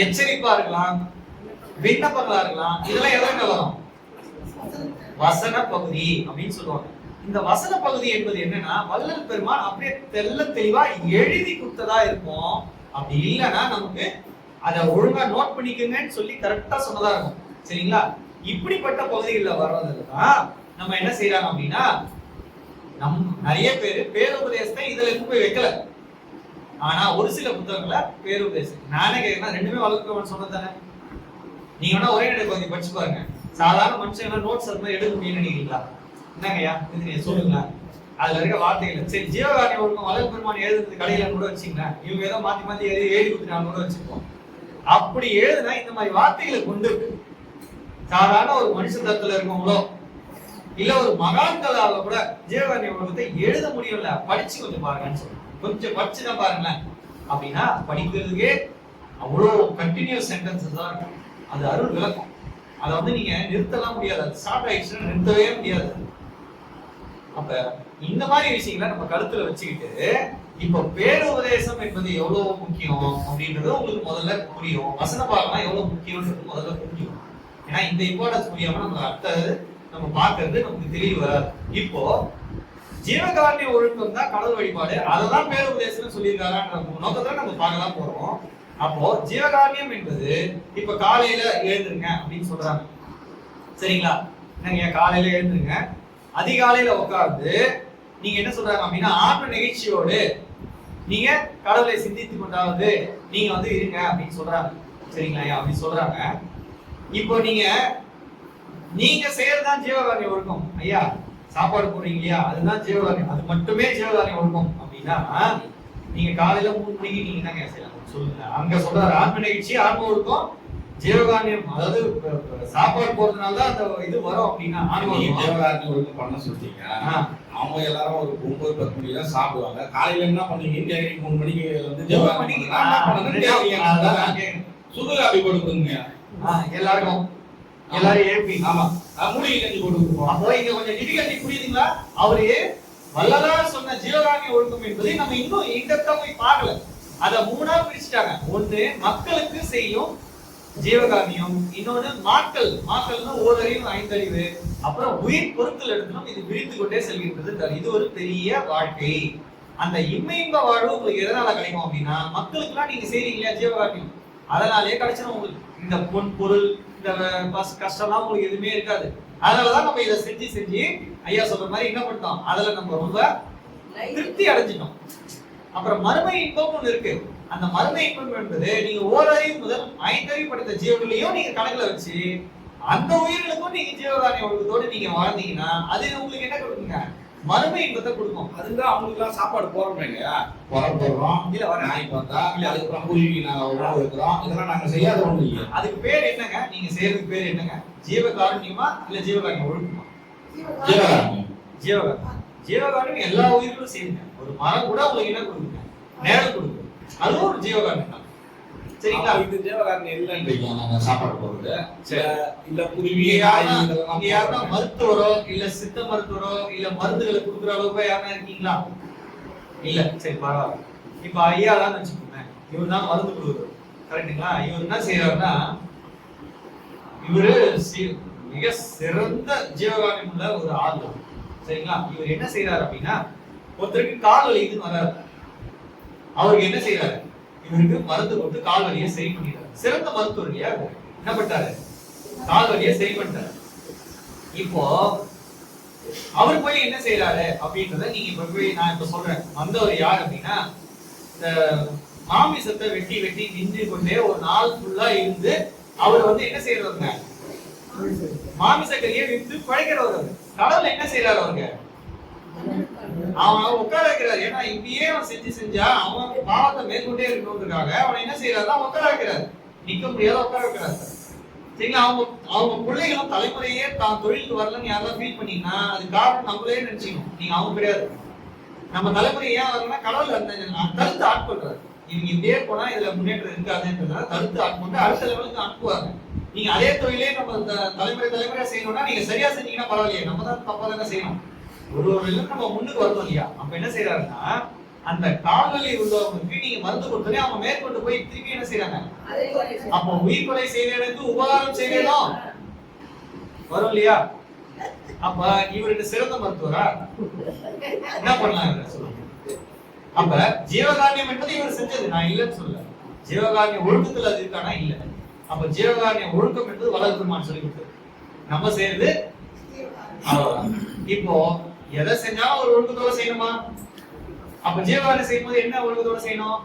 எச்சரிப்பா இருக்கலாம், விண்ணப்பங்களா இருக்கலாம், இதெல்லாம் எதற்கு வரும்? வசன பகுதி அப்படின்னு சொல்லுவாங்க. இந்த வசன பகுதி என்பது என்னன்னா வள்ளல் பெருமான் அப்படியே தெள்ள தெளிவா எழுதி கொடுத்ததா இருக்கும். அப்படி இல்லைன்னா நமக்கு அதை ஒழுங்கா நோட் பண்ணிக்கங்கன்னு சொல்லி கரெக்டா சொன்னதா இருக்கும். சரிங்களா? இப்படிப்பட்ட பகுதிகளில் வர்றதுதான் நம்ம என்ன செய்யறாங்க அப்படின்னா, நிறைய பேர் பேருபதேசத்தை இதுல போய் வைக்கல. ஆனா ஒரு சில புத்தகங்கள பேருபதேசம் நானே கேட்கிறேன், ரெண்டுமே வளர்க்க சொன்னது தானே. நீங்க வேணா ஒரே நடை பகுதி படிச்சு பாருங்க. சாதாரண மனுஷங்க நோட்ஸ் அது மாதிரி எடுக்க முடியும்னு நினைக்கிறீங்களா? என்னங்கய்யா இது சொல்லுங்களா? அதுல இருக்க வார்த்தைகள் சரி ஜீவகாருண்ய ஒழுக்கம் வள்ளல் பெருமான் எழுதுறது கடையில கூட வச்சுங்களேன். இவங்க ஏதோ மாத்தி மாத்தி எழுதி கொடுத்துட்டாங்க கூட வச்சுப்போம். அப்படி எழுதுனா இந்த மாதிரி வார்த்தைகளை கொண்டு சாதாரண ஒரு மனுஷ தரத்துல இருக்கவங்களோ இல்ல ஒரு மகான்களால கூட ஜீவகாருண்ய ஒழுக்கத்தை எழுத முடியல. படிச்சு கொஞ்சம் பாருங்கன்னு சொல்றேன். கொஞ்சம் படிச்சுதான் பாருங்களேன். அப்படின்னா படிக்கிறதுக்கே அவ்வளவு கண்டினியூஸ் சென்டென்சஸ் தான் இருக்கும். அது அருள் விளக்கம். அதை வந்து நீங்க நிறுத்தலாம் முடியாது. அது ஸ்டார்ட் ஆயிடுச்சுன்னா நிறுத்தவே முடியாது. அப்ப இந்த மாதிரி விஷயங்களை நம்ம கருத்துல வச்சுக்கிட்டு இப்ப பேருபதேசம் என்பது எவ்வளவு முக்கியம் அப்படின்றது உங்களுக்கு முதல்ல புரியும். வசன பாகம்லாம் எவ்வளவு முக்கியம்ன்றது முதல்ல புரியும். ஏன்னா இந்த இம்பார்ட்டன்ஸ் புரியாம நம்ம அடுத்தது நம்ம பார்க்கறது நமக்கு தெரிய வராது. இப்போ ஜீவகாருண்ய ஒழுக்கம் தான் கடவுள் வழிபாடு, அததான் பேருபதேசம் சொல்லியிருக்காரான்ற நோக்கத்துல நம்ம பார்க்கலாம் போறோம். அப்போ ஜீவகாருண்யம் என்பது இப்ப காலையில எழுந்துருங்க அப்படின்னு சொல்றாங்க. சரிங்களா? என்னங்க காலையில எழுந்துருங்க, அதிகாலையில உட்கார்ந்து நீங்க என்ன சொல்றாங்க அப்படின்னா ஆன்ம நிகழ்ச்சியோடு நீங்க கடவுளை சிந்தித்து கொண்டாவது நீங்க வந்து இருங்க அப்படின்னு சொல்றாங்க. சரிங்களா? அப்படி சொல்றாங்க. இப்போ நீங்க செய்யறதுதான் ஜீவகாருண்ய ஒழுக்கம். ஐயா சாப்பாடு போடுறீங்க இல்லையா, அதுதான் ஜீவகாருண்யம். அது மட்டுமே ஜீவகாருண்ய ஒழுக்கம் அப்படின்னா நீங்க காலையில 3 மணிக்கு நீங்க என்னங்க செய்யலாம் சொல்லுங்க. அங்க சொல்றாரு ஆன்ம நிகழ்ச்சி ஆன்ம ஒழுக்கம் ஜீவகாருண்யம், அதாவது சாப்பாடு போறதுனால தான் அந்த இது வரும் அப்படின்னா ஜீவகாருண்ய ஒழுக்கம் பண்ண சொல்லிட்டீங்க. அவங்க எல்லாரும் ஒரு 9-10 மணிக்கு தான் சாப்பிடுவாங்க. காலையில என்ன பண்ணுவீங்கன்னு கேக்குறீங்க. 3 மணிக்கு வந்து ஜீவகாருண்யம் சுடுகாப்பி கொடுக்குங்க எல்லாருக்கும், எல்லாரும் ஏபி. ஆமா, மூலிகை கஞ்சி கொடுக்குறோம். அப்போ இங்க கொஞ்சம் டிஃபிகல்ட்டி புரியுதுங்களா? அவரு வள்ளலார் சொன்ன ஜீவகாருண்ய ஒழுக்கம் என்பதை நம்ம இன்னும் இன்டெப்தா போய் பார்க்கல. அத 3ஆ பிரிச்சுட்டாங்க. ஒண்ணு மக்களுக்கு செய்யும் ஜீவகாருண்யம், இன்னொன்னு மாக்கள்னா ஓரறிவு 5 அறிவு, அப்புறம் உயிர் பொருட்கள் எடுக்கணும். இது விரித்து கொண்டே செல்கின்றது. இது ஒரு பெரிய வாழ்க்கை. அந்த இன்ப வாழ்வு உங்களுக்கு எதனால கிடைக்கும் அப்படின்னா மக்களுக்குலாம் நீங்க செய்றீங்க இல்லையா ஜீவகாருண்யம், அதனாலே கிடைச்சிடும் உங்களுக்கு. இந்த பொருள் இந்த கஷ்டம்லாம் உங்களுக்கு எதுவுமே இருக்காது. அதனாலதான் நம்ம இதை செஞ்சு ஐயா சொல்ற மாதிரி என்ன பண்ணோம், அதுல நம்ம ரொம்ப திருப்தி அடைஞ்சிட்டோம். அப்புறம் மறுமை இன்பம் ஒண்ணு இருக்கு. அந்த மறுமை இன்பம் என்பது நீங்க ஓரறிவு முதல் 5 அறிவு படைத்த ஜீவர்களையும் நீங்க கணக்குல வச்சு அந்த உயிர்களுக்கும் நீங்க ஜீவகாருண்ய ஒழுக்கத்தோடு நீங்க வாழ்ந்தீங்கன்னா அது உங்களுக்கு என்ன கொடுக்குங்க, மறுமை இன்பத்தை கொடுக்கும். அதுதான் அவங்களுக்கு எல்லாம் சாப்பாடு போறோம் இல்லையா, போடுறோம் இல்ல வர நாய் பார்த்தா இல்ல அதுக்கப்புறம் குருவி நாங்க உணவு வைக்கிறோம், இதெல்லாம் நாங்க செய்யாத ஒண்ணு இல்லையா. அதுக்கு பேர் என்னங்க? நீங்க செய்யறதுக்கு பேர் என்னங்க? ஜீவகாருண்யமா இல்ல ஜீவகாருண்யம் ஒழுக்கமா? ஜீவகாருண்யம். ஜீவகாருண்யம். ஜீவகாருண்யம் எல்லா உயிர்களும் செய்யுங்க. ஒரு மரம் கூட உங்களுக்கு என்ன கொடுக்குங்க? நேரம் கொடுக்குது. அதுவும் ஒரு ஜீவகாருண்யம் தான். சரிங்களா? இது ஜீவகாருண்யம் இல்லைன்றீங்க நாங்க சாப்பாடு போடுறது. இல்ல குருவி இங்க நாய் யாருன்னா இதெல்லாம் மருத்துவரோ இல்ல சித்த மருத்துவரோ இல்ல மருந்துகளை கொடுக்குற அளவுக்கு யாருன்னா இருக்கீங்களா? இல்ல. சரி பரவாயில்ல. இப்ப ஐயா தான் வச்சுக்கோங்க, இவர் தான் மருந்து கொடுக்குறாரு. கரெக்டுங்களா? இவர் என்ன செய்யறாருன்னா, இவரு மிக சிறந்த ஜீவகாருண்யம் உள்ள ஒரு ஆள். சரிங்களா? இவர் என்ன செய்யறாரு அப்படின்னா, ஒருத்தருக்கு கால் வலிக்குதுன்னு வர்றாரு. அவருக்கு என்ன செய்யறாரு? இவருக்கு மருந்து கொடுத்து கால் வலியை சரி பண்ணிடுறாரு. சிறந்த மருத்துவர் இல்லையா? என்ன பண்ணிட்டாரு? கால் வலியை சரி பண்ணிட்டாரு. இப்போ அவர் போய் என்ன செய்யறாரு அப்படின்றத நீங்க இப்ப போய் நான் இப்ப சொல்றேன். வந்தவர் யார் அப்படின்னா, இந்த மாமிசத்தை வெட்டி வெட்டி நின்று கொண்டே ஒரு நாள் ஃபுல்லா இருந்து அவர் வந்து என்ன செய்யறவங்க? மாமிச கறியை வித்து பழைக்கிறவர். கடவுள் என்ன செய்யறாரு? அவருக்கு அவன் உட்கார வைக்கிறாரு. ஏன்னா இப்படியே அவன் செஞ்சா அவன் பாவத்தை மேற்கொண்டே இருக்கணும்ன்றதுக்காக அவனை என்ன செய்யறாருன்னா உட்கார வைக்கிறாரு. நிக்க முடியாத உட்கார வைக்கிறாரு. சரிங்களா? அவங்க பிள்ளைகளும் தலைமுறையே தான் தொழிலுக்கு வரலன்னு யாரெல்லாம் ஃபீல் பண்ணீங்கன்னா அது காரணம் நம்மளே நினைச்சுக்கணும். நீங்க அவங்க கிடையாது. நம்ம தலைமுறை ஏன் வரலன்னா கடவுள் அந்த தடுத்து ஆட்கொள்றாரு. இவங்க இப்படியே போனா இதுல முன்னேற்றம் இருக்காதுன்றதுனால தடுத்து ஆட்கொண்டு அடுத்த லெவலுக்கு அனுப்புவாங்க. நீங்க அதே தொழிலே நம்ம தலைமுறையா செய்யணும்னா நீங்க சரியா செஞ்சீங்கன்னா பரவாயில்லையே, நம்ம தான் தப்பா தானே செய்யணும். ஒரு நம்ம முன்னுக்கு வரணும் இல்லையா? அப்ப என்ன செய்யறாருன்னா, அந்த கால்வலி உள்ளவங்களுக்கு நீங்க மருந்து கொடுத்தோடனே அவங்க மேற்கொண்டு போய் திருப்பி என்ன செய்யறாங்க? அப்போ உயிர் கொலை செய்வதற்கு உபகாரம் செய்யணும் வரும் இல்லையா? அப்ப இவருக்கு சிறந்த மருத்துவரா என்ன பண்ணலாம் சொல்லுங்க? அப்ப ஜீவகாருண்யம் என்பது இவர் செஞ்சது, நான் இல்லைன்னு சொல்லல. ஜீவகாருண்ய ஒழுக்கத்துல அது இருக்கானா? இல்ல. அப்ப ஜீவகாருண்ய ஒழுக்கம் என்பது வளர்க்குமான்னு சொல்லி கொடுத்தது. நம்ம செய்யறது அவ்வளவுதான். இப்போ எதை செஞ்சாலும் ஒரு ஒழுக்கத்தோட செய்யணுமா? அப்ப ஜீவகாருண்யம் செய்யும்போது என்ன ஒழுக்கத்தோட செய்யணும்?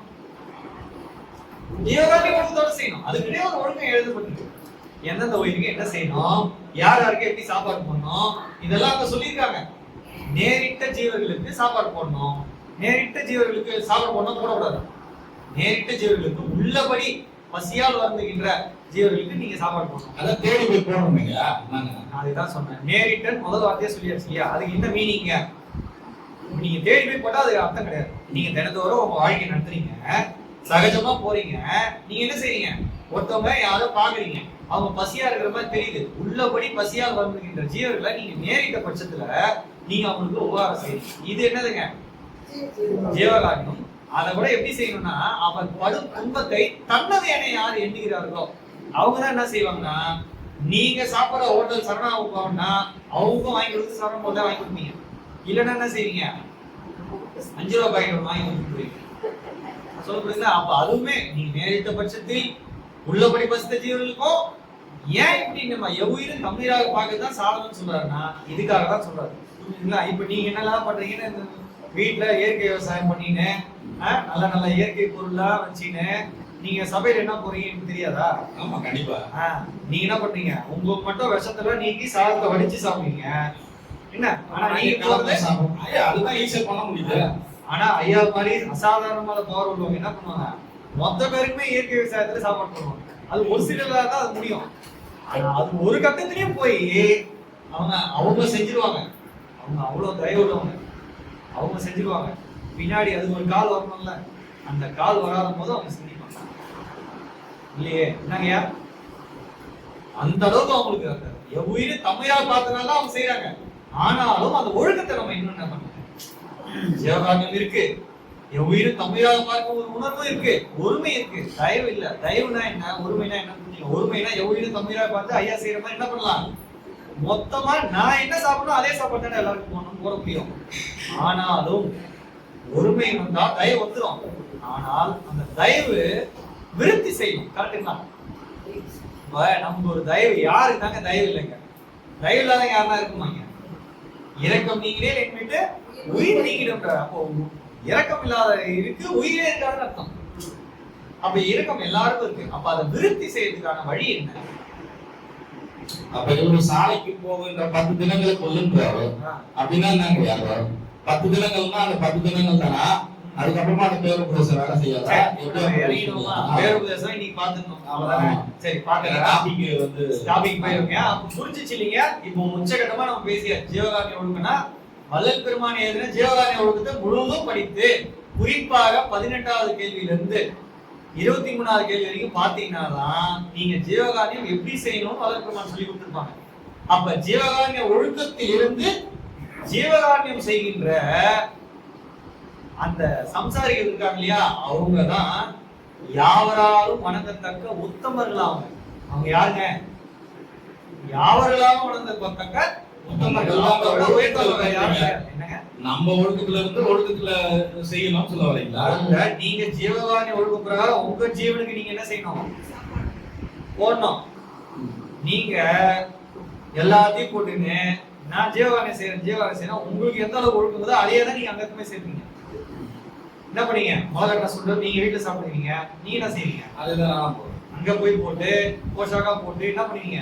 ஜீவகாருண்யம் ஒழுக்கத்தோட செய்யணும். அதுக்கிட்டே ஒரு ஒழுக்கம் எழுதப்பட்டிருக்கு. எந்தெந்த உயிருக்கு என்ன செய்யணும், யார் யாருக்கு எப்படி சாப்பாடு போடணும், இதெல்லாம் அங்க சொல்லியிருக்காங்க. நேரிட்ட ஜீவர்களுக்கு சாப்பாடு போடணும், நேரிட்ட ஜீவர்களுக்கு சாப்பாடு போடணும் போடக்கூடாது. நேரிட்ட ஜீவர்களுக்கு உள்ளபடி பசியால் வருந்துகின்ற ஜீவர்களுக்கு நீங்க சாப்பாடு போடணும். அதான் தேடி போய் போடணுங்க. அதுதான் சொன்னேன். நேரிட்டன் முதல் வார்த்தையே சொல்லியாச்சு இல்லையா? அதுக்கு என்ன மீனிங்க? நீங்க தேடி போய் போட்டா அதுக்கு அர்த்தம் கிடையாது. நீங்க தினத்தோறும் உங்க வாழ்க்கை நடத்துறீங்க, சகஜமா போறீங்க. நீங்க என்ன செய்றீங்க? ஒருத்தவங்க யாரோ பாக்குறீங்க, அவங்க பசியா இருக்கிற மாதிரி தெரியுது. உள்ளபடி பசியால் வருந்துகின்ற ஜீவர்களை நீங்க நேரிட்ட பட்சத்துல நீங்க அவங்களுக்கு உபகாரம் செய்றீங்க. இது என்னதுங்க? ஜீவகாருண்யம். அதை கூட எப்படி செய்யணும்னா, அவர் படும் துன்பத்தை தன்னது என யார் எண்ணுகிறார்களோ அவங்கதான் என்ன செய்வாங்கன்னா, நீங்க சாப்பிட ஹோட்டல் சரணா போனா அவங்க வாங்கி கொடுத்து சரணம் போல வாங்கி கொடுப்பீங்க. இல்லைன்னா என்ன செய்வீங்க? 5 ரூபாய் பாக்கெட் வாங்கி கொடுத்துருவீங்க. சொல்ல புரியுதா? அப்ப அதுவுமே நீங்க நேரிட்ட பட்சத்தில் உள்ளபடி பசித்த ஜீவர்களுக்கும் ஏன் இப்படி நம்ம எவ்வுயிரும் தமிழாக பார்க்கதான் சாதனம் சொல்றாருன்னா இதுக்காக தான் சொல்றாரு. புரியுதுங்களா? இப்ப நீங்க என்னெல்லாம் பண்றீங்கன்னு, வீட்டுல இயற்கை விவசாயம் பண்ணின்னு நல்ல நல்ல இயற்கை பொருளா வச்சுன்னு நீங்க சபையில என்ன போறீங்கன்னு தெரியாதா? ஆமா கண்டிப்பா. நீங்க என்ன பண்றீங்க? உங்களுக்கு மட்டும் விஷத்துல நீக்கி சாதத்தை வடிச்சு சாப்பிடுவீங்க. என்ன ஆனா நீங்க அதுதான் ஈஸியா பண்ண முடியுது. ஆனா ஐயா மாதிரி அசாதாரணமான பவர் உள்ளவங்க என்ன பண்ணுவாங்க? மொத்த பேருக்குமே இயற்கை விவசாயத்துல சாப்பாடு பண்ணுவாங்க. அது ஒரு சிலராக தான் அது முடியும். ஆனா அது ஒரு கட்டத்திலயும் போய் அவங்க செஞ்சிருவாங்க. அவங்க அவ்வளவு தயவு உள்ளவங்க, அவங்க செஞ்சிருவாங்க. பின்னாடி அதுக்கு ஒரு கால் வரணும்ல, அந்த கால் வராத போது அவங்க செஞ்சிருப்பாங்க இல்லையே? என்னங்கய்யா? அந்த அளவுக்கு அவங்களுக்கு அந்த எவ்வுயிரும் தமிழா பார்த்தனால அவங்க செய்யறாங்க. ஆனாலும் அந்த ஒழுக்கத்தை நம்ம இன்னும் என்ன பண்ண ஜீவகாருண்யம் இருக்கு, எவ்வுயிரும் தமிழாக பார்க்க ஒரு உணர்வு இருக்கு, ஒருமை இருக்கு. தயவு இல்ல. தயவுனா என்ன, ஒருமைனா என்ன புரிஞ்சுக்கணும். ஒருமைனா எவ்வுயிரும் தமிழாக பார்த்து ஐயா செய்யற மாதிரி என்ன பண்ணலாம்? மொத்தமா நான் என்ன சாப்பிடணும் அதே சாப்பாடு தானே எல்லாருக்கும் போகணும் போட முடியும். ஆனாலும் ஒருமை வந்தா தயவு வந்துடும். ஆனால் அந்த தயவு விருத்தி செய்யும். கரெக்டுங்களா? நமக்கு ஒரு தயவு யாருக்கு தாங்க தயவு இல்லைங்க? தயவு இல்லாத யாருன்னா இருக்குமாங்க? இரக்கம் நீங்களே என்கிட்ட உயிர் நீங்கிடும்ன்ற. அப்போ இரக்கம் இல்லாத இருக்கு, உயிரே இருக்காதுன்னு அர்த்தம். அப்ப இரக்கம் எல்லாருக்கும் இருக்கு. அப்ப அதை விருத்தி செய்யறதுக்கான வழி என்ன? அப்ப இவரு சாலைக்கு போகின்ற 10 தினங்களை கொல்லுன்றாரு அப்படின்னா என்னங்க யாரும் 10 தினங்கள்னா அந்த 10 தினங்கள் தானா? அதுக்கப்புறமா அந்த பேருபதேசம் வேலை செய்யாதா? பேருபதேசம் இன்னைக்கு பாத்துக்கணும். சரி பாத்துக்கலாம். டாபிக் வந்து டாபிக் போயிருங்க. அப்ப புரிஞ்சிச்சு இல்லைங்க? இப்போ உச்சகட்டமா நம்ம பேசிய ஜீவகாருண்ய ஒழுக்கம்னா வள்ளல் பெருமான் எழுதின ஜீவகாருண்ய ஒழுக்கத்தை முழுவதும் படித்து குறிப்பாக 18வது கேள்வியிலிருந்து 23வது கேள்வி வரைக்கும் பாத்தீங்கன்னா தான் நீங்க ஜீவகாருண்யம் எப்படி செய்யணும்னு வள்ளல் பெருமான் சொல்லி கொடுத்திருப்பாங்க. அப்ப ஜீவகாருண்ய ஒழுக்கத்தில் இருந்து ஜீவகாருண்யம் செய்கின்ற அந்த சம்சாரிகள் இருக்காங்க இல்லையா, அவங்கதான் யாவராலும் வணங்கத்தக்க உத்தமர்கள். அவங்க யாருங்க? யாவர்களாலும் வணங்கத்தக்க உத்தமர்கள். நம்ம ஒழுக்கத்துல இருந்து ஒழுக்கத்துல செய்யணும் சொல்ல வரீங்களா? நீங்க ஜீவகாருண்ய ஒழுக்க பிரகாரம் உங்க ஜீவனுக்கு நீங்க என்ன செய்யணும்? போடணும். நீங்க எல்லாத்தையும் போட்டுன்னு நான் ஜீவகாருண்யம் செய்யறேன் உங்களுக்கு எந்த அளவுக்கு ஒழுக்குதோ அதே தான் நீங்க அங்கத்துமே சேர்ப்பீங்க. என்ன பண்ணீங்க? முதல்ல சொல்றது நீங்க வீட்டுல சாப்பிடுவீங்க, நீங்க என்ன செய்வீங்க? அதுதான் அங்க போய் போட்டு போஷாக்கா போட்டு என்ன பண்ணுவீங்க?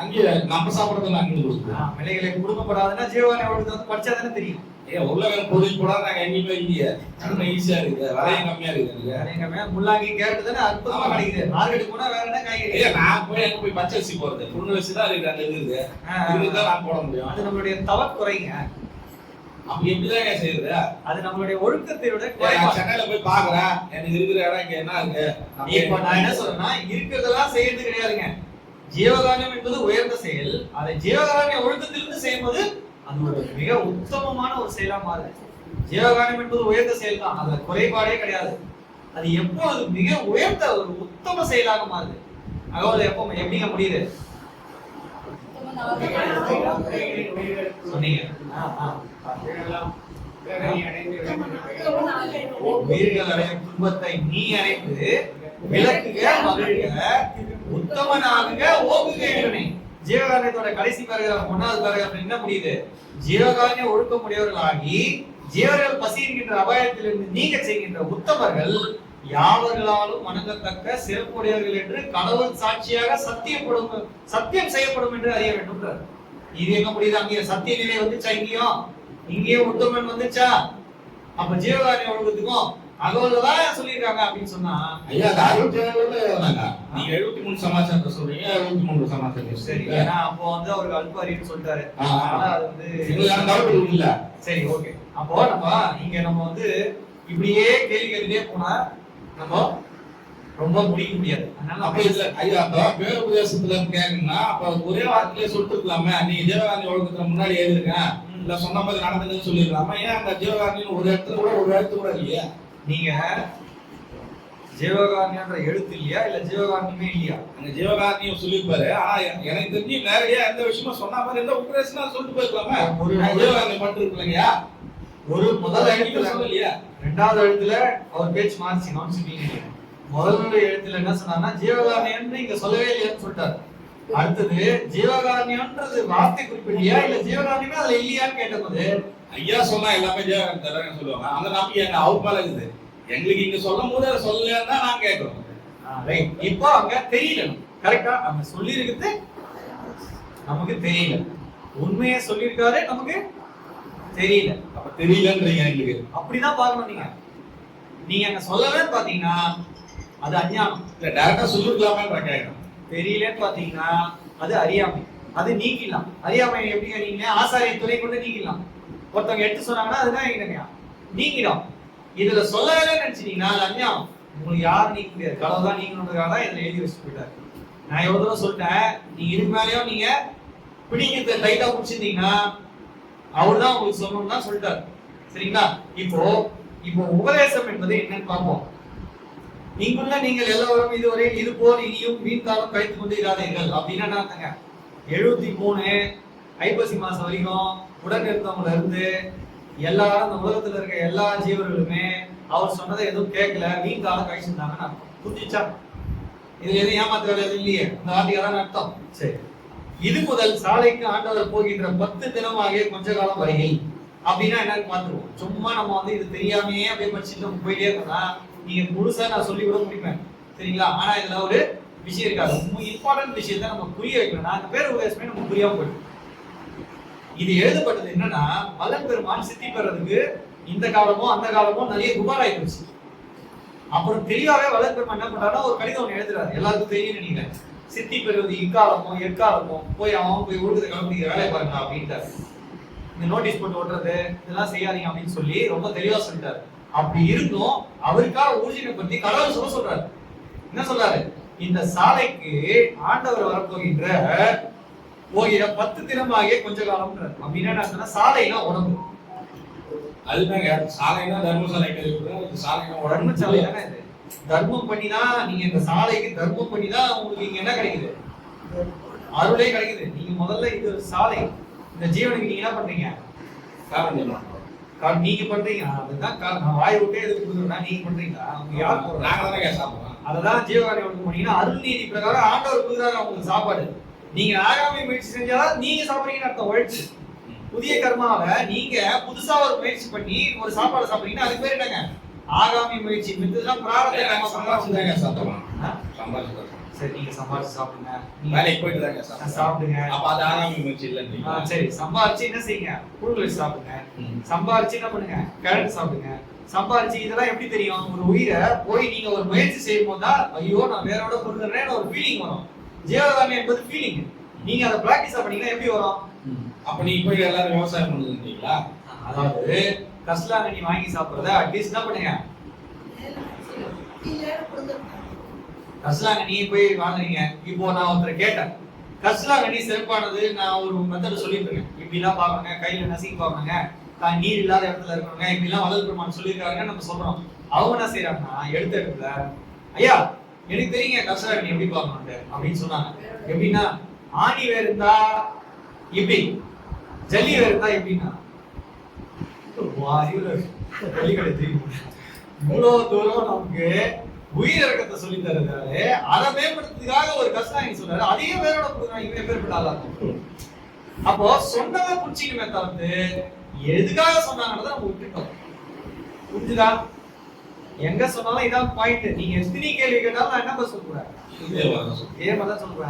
அங்கே நம்ம சாப்பிடறதுல அங்கே கொடுப்போம். விலைகளை கொடுக்கப்படாதுன்னா ஜீவகாருண்ய ஒழுக்கத்தை வந்து படிச்சா தானே தெரியும். உருளைக்கிழங்கு பொருள் போடா நாங்க எங்கேயுமே இல்லையே, ஈஸியா இருக்கு, விலையும் கம்மியா இருக்கு. முள்ளாங்கி கேரட் தானே அற்புதமா கிடைக்குது. மார்க்கெட்டுக்கு போனா வேற என்ன காய்கறி? நான் போய் எங்க போய் பச்சை அரிசி போறது, புண்ணு வச்சு தான் இருக்கு, அங்க இருக்குது, இதுதான் நான் போட முடியும். அது நம்மளுடைய தவக்குறைங்க. அப்ப எப்படிதான் செய்யுது? அது நம்மளுடைய ஒழுக்கத்தையோட சென்னையில போய் பாக்குறேன், எனக்கு இருக்கிற இடம் இங்க என்ன இருக்கு. இப்ப நான் என்ன சொல்றேன்னா இருக்கிறதெல்லாம் செய்யறது கிடையாதுங்க. ஜீவகாருண்யம் என்பது உயர்ந்த செயல். அதை ஜீவகாருண்ய ஒழுக்கத்திலிருந்து செய்யும்போது அது ஒரு மிக உத்தமமான ஒரு செயலா மாறுது. ஜீவகாருண்யம் என்பது உயர்ந்த செயல் தான், அதுல குறைபாடே கிடையாது. அது எப்போ அது மிக உயர்ந்த ஒரு உத்தம செயலாக மாறுது. அகவல் எப்போ எப்படிங்க முடியுது சொன்னீங்க? உயிர்கள் அடையும் துன்பத்தை நீ அடைந்து விளக்குக மகிழ்க உத்தமனாகுக ஓங்குக என்றனை. ஜீவகாருண்யத்தோட கடைசி பேராகிராஃப் 1வது பேராகிராஃப் என்ன முடியுது? ஜீவகாருண்ய ஒழுக்க முடியவர்களாகி ஜீவர்கள் பசி என்கின்ற அபாயத்திலிருந்து நீங்க செய்கின்ற உத்தமர்கள் யாவர்களாலும் வணங்கத்தக்க சிறப்புடையவர்கள் என்று கடவுள் சாட்சியாக சத்தியம் செய்யப்படும் என்று அறிய வேண்டும். இது எங்க முடியுது? அங்கே சத்திய நிலை வந்துச்சா? இங்கேயும் உத்தமன் வந்துச்சா? அப்ப ஜீவகாருண்ய ஒழுக்கத்துக்கும் அகவல்தான் சொல்லியிருக்காங்க அப்படின்னு சொன்னா ஐயா 67 நீங்க 73 சமாச்சாரத்தை சொல்றீங்க, 73 சமாச்சாரம் சரி. ஏன்னா அப்போ வந்து அவருக்கு அல்ப அறிவுன்னு சொல்லிட்டாரு. அதனால அது வந்து இல்ல. சரி, ஓகே. அப்போ நம்ம வந்து இப்படியே கேள்வி கேட்டுட்டே போனா நம்ம ரொம்ப முடிக்க முடியாது. அதனால அப்ப இல்ல ஐயா, பேருபதேசத்துல கேட்கணும்னா அப்ப ஒரே வார்த்தையிலே சொல்லிருக்கலாமே, நீங்க ஜீவகாருண்ய ஒழுக்கத்துல முன்னாடி எழுதிருக்கேன் இல்ல சொன்ன மாதிரி நடந்ததுன்னு சொல்லிருக்கலாமா? ஏன் அந்த ஜீவகாருண்யம் ஒரு எழுத்து கூட இல்லையா? நீங்க ஜீவகாருண்யன்ற எழுத்து இல்லையா இல்ல ஜீவகாருண்யமே இல்லையா? அங்க ஜீவகாருண்யம் சொல்லிருப்பாரு. ஆனா எனக்கு தெரிஞ்சு நேரடியா எந்த விஷயமும் சொன்ன மாதிரி இருந்தா உபதேசனா சொல்லிட்டு போயிருக்கலாமே. ஒரு ஜீவகாருண்யம் மட்டும் இருக்குல்லங்கயா. ஒரு முதல் எழுத்துல சொல்லலையா? 2வது எழுத்துல அவர் பேச்சு மாறிச்சு. கவனிச்சிட்டீங்க? முதல் எழுத்துல என்ன சொன்னார்னா ஜீவகாருண்யம் இங்க சொல்லவே இல்லையான்னு சொல்லிட்டாரு. அடுத்தது ஜீவகாருண்யம்ன்றது வார்த்தை குறிப்பிடலையா இல்ல ஜீவகாருண்யமே அதுல இல்லையான்னு கேட்டபோது ஐயா சொன்னா எல்லாமே ஜீவகாருண்யம் தரேன்னு சொல்லுவாங்க. அந்த நம்பிக்கை எங்க அவர் மேல இருக்குது. எங்களுக்கு இங்க சொல்லும் போது அதை சொல்லலையான்னு தான் நாங்க கேட்கிறோம். ரைட். இப்போ அங்க தெரியல, கரெக்டா? அங்க சொல்லி இருக்குது நமக்கு தெரியல. உண்மையை சொல்லியிருக்காரு நமக்கு தெரியல. அப்ப தெரியலன்றீங்க எங்களுக்கு. அப்படிதான் பார்க்கணும். நீங்க அங்க சொல்லவே பாத்தீங்கன்னா அது அஞ்ஞானம். இல்ல டைரக்டா சொல்லிருக்கலாமான்ற கேட்கிறோம். தெரியலன்னு பாத்தீங்கன்னா அது அறியாமை. அது நீக்கிடலாம். அறியாமை எப்படி நீங்க ஆசாரிய துணை கொண்டு நீக்கிடலாம். ஒருத்தவங்க எடுத்து சொன்னாங்கன்னா அதுதான் என்னங்க நீக்கிடும். இதுல சொல்லவே நினைச்சீங்கன்னா அது அஞ்ஞானம். உங்களுக்கு யாரும் நீக்க முடியாது, கடவுள் தான் நீக்கணுன்றதுக்காக தான் இதுல எழுதி வச்சுட்டு போயிட்டாரு. நான் எவ்வளவு தூரம் சொல்லிட்டேன், நீங்க இதுக்கு மேலேயும் நீங்க பிடிக்கிறத டைட்டா பிடிச்சிருந்தீங்கன்னா அவர் தான் உங்களுக்கு சொல்லணும்னு தான் சொல்லிட்டாரு. சரிங்களா? இப்போ உபதேசம் என்பது என்னன்னு பார்ப்போம். இங்குள்ள நீங்கள் எல்லோரும் இதுவரை இது போல் இனியும் வீண்காலம் கழித்துக் கொண்டு இராதீர்கள் அப்படின்னா என்ன அர்த்தங்க? 73 ஐப்பசி மாசம் வரைக்கும் உடன் இருந்தவங்கள இருந்து எல்லாரும் இந்த உலகத்துல இருக்க எல்லா ஜீவர்களுமே அவர் சொன்னதை எதுவும் கேட்கல, வீண்காலம் கழிச்சிருந்தாங்கன்னு புரிஞ்சிச்சா? இதுல எதுவும் ஏமாத்த வேலை இல்லையே. இந்த வார்த்தைக்கு தான் அர்த்தம். சரி. இது முதல் சாலைக்கு ஆண்டவர் போகின்ற 10 தினம் ஆகிய கொஞ்ச காலம் வருகை அப்படின்னா என்னன்னு பார்த்துருவோம். சும்மா நம்ம வந்து இது தெரியாமையே அப்படியே படிச்சுட்டு போயிட்டே இருக்கா நீங்க முழுசா நான் சொல்லி கூட முடிப்பேன். சரிங்களா? ஆனா இதுல ஒரு விஷயம் இருக்காது. ரொம்ப இம்பார்ட்டன்ட் விஷயத்தை நம்ம புரிய வைக்கணும்னா அந்த பேர் உபதேசமே நம்ம புரியாம போயிடும். இது எழுதப்பட்டது என்னன்னா வள்ளல் பெருமான் சித்தி பெறதுக்கு இந்த காலமோ அந்த காலமோ நிறைய குமாராய் போச்சு. அப்புறம் தெளிவாவே வள்ளல் பெருமான் என்ன பண்றாருன்னா ஒரு கடிதம் ஒன்று எழுதுறாரு. எல்லாருக்கும் தெரியும் நீங்க சித்தி பெறுவது இக்காலமோ எக்காலமோ போய் அவன் போய் ஒழுங்குத கிளம்பிக்கிற வேலையை பாருங்க அப்படின்ட்டாரு. இந்த நோட்டீஸ் போட்டு ஓட்டுறது இதெல்லாம் செய்யாதீங்க அப்படின்னு சொல்லி ரொம்ப தெளிவா சொல்லிட்டாரு. அப்படி இருந்தும் அவருக்காக ஊழியனை பத்தி கடவுள் சொல்றாரு. என்ன சொல்றாரு? இந்த சாலைக்கு ஆண்டவர் வரப்போகிற 10 தினமாகிய கொஞ்ச காலம்ன்றார். அப்படின்னா என்ன? சாலைனா உடம்பு. அதுதாங்க சாலைனா தர்மசாலை சாலைனா உடம்பு சாலை தானே இது. தர்மம் பண்ணிதான் நீங்க இந்த சாலைக்கு தர்மம் பண்ணிதான் உங்களுக்கு இங்க என்ன கிடைக்குது? அருளே கிடைக்குது. நீங்க முதல்ல இது சாலை, இந்த ஜீவனுக்கு நீங்க என்ன பண்றீங்க? நீங்க பண்றீங்க. அதுதான் நான் வாய் விட்டே எதுக்கு கொடுக்குறேன்னா நீங்க பண்றீங்களா? அவங்க யார் போடுறாங்க? நாங்க தானே சாப்பிடுறோம். அததான் ஜீவகாரி ஒன்று போனீங்கன்னா அருள் நீதி பிரகாரம் ஆண்டவர் கொடுக்குறாரு அவங்களுக்கு சாப்பாடு. நீங்க ஆகாமி முயற்சி செஞ்சாதான் நீங்க சாப்பிடுறீங்கன்னு அர்த்தம். உழைச்சு புதிய கர்மாவை நீங்க புதுசா ஒரு முயற்சி பண்ணி ஒரு சாப்பாடு சாப்பிடுறீங்கன்னா அதுக்கு பேர் என்னங்க? ஆகாமி முயற்சி. மித்ததான் பிராரத்த கர்மா சம்பாதிச்சுதாங்க சாப்பிடுவோம். சரி, நீங்க சம்பாதிச்சு சாப்பிடுங்க. வேலைக்கு போயிட்டு தாங்க சாப்பிடுங்க. அப்ப அது ஆகாமி முயற்சி இல்லைன்றீங்க. சரி, சம்பாதிச்சு என்ன செய்யுங்க? புல் வச்சு சாப்பிடுங்க. சம்பாதிச்சு என்ன பண்ணுங்க? கிழங்கு சாப்பிடுங்க. சம்பாதிச்சு இதெல்லாம் எப்படி தெரியும்? ஒரு உயிரை போய் நீங்க ஒரு முயற்சி செய்யும் போதுதான் ஐயோ நான் வேறோட பொருந்துறேன்னு ஒரு ஃபீலிங் வரும். ஜீவகாமி என்பது ஃபீலிங். நீங்க அதை பிராக்டிஸ் பண்ணீங்கன்னா எப்படி வரும்? அப்ப நீங்க போய் எல்லாரும் விவசாயம் பண்ணுறீங்களா? அதாவது கஸ்லாங்கண்ணி வாங்கி சாப்பிடுறத அட்லீஸ்ட் என்ன பண்ணுங்க? கஸ்லாங்கண்ணி போய் வாங்குறீங்க. இப்போ நான் ஒருத்தரை கேட்டேன், கஸ்லாங்கண்ணி சிறப்பானது நான் ஒரு மெத்தட் சொல்லிட்டு இருக்கேன். இப்படிலாம் பாருங்க, கையில நசுக்கி பாருங்க, நீர் இல்லாத இடத்துல இருக்கணுங்க, இப்படிலாம் வள்ளல் பெருமான் சொல்லியிருக்காருன்னு நம்ம சொல்றோம். அவங்க என்ன செய்யறாங்கன்னா எடுத்த இடத்துல ஐயா எனக்கு தெரியுங்க கஸ்லாங்கண்ணி எப்படி பார்க்கணும்ட்டு அப்படின்னு சொன்னாங்க. எப்படின்னா ஆணி வேர் இருந்தா இப்படி, ஜல்லி வேர் இருந்தா எப்படின்னா இவ்வளவு தூரம் நமக்கு உயிர் இறக்கத்தை சொல்லி தருறாரு. அதை மேம்படுத்துறதுக்காக ஒரு கஷ்டம் சொல்றாரு. அதிக பேரோட இவன் பேர்பட்டாளா இருக்கும். அப்போ சொன்னதை புடிச்சிக்குமே தவிர்த்து எதுக்காக சொன்னாங்கன்றத நம்ம விட்டுட்டோம். புரிஞ்சுதா? எங்க சொன்னாலும் இதான் பாயிண்ட். நீங்க எத்தனை கேள்வி கேட்டாலும் நான் என்ன சொல்ல போறேன்? இதே மாதிரி தான் சொல்லுவேன்.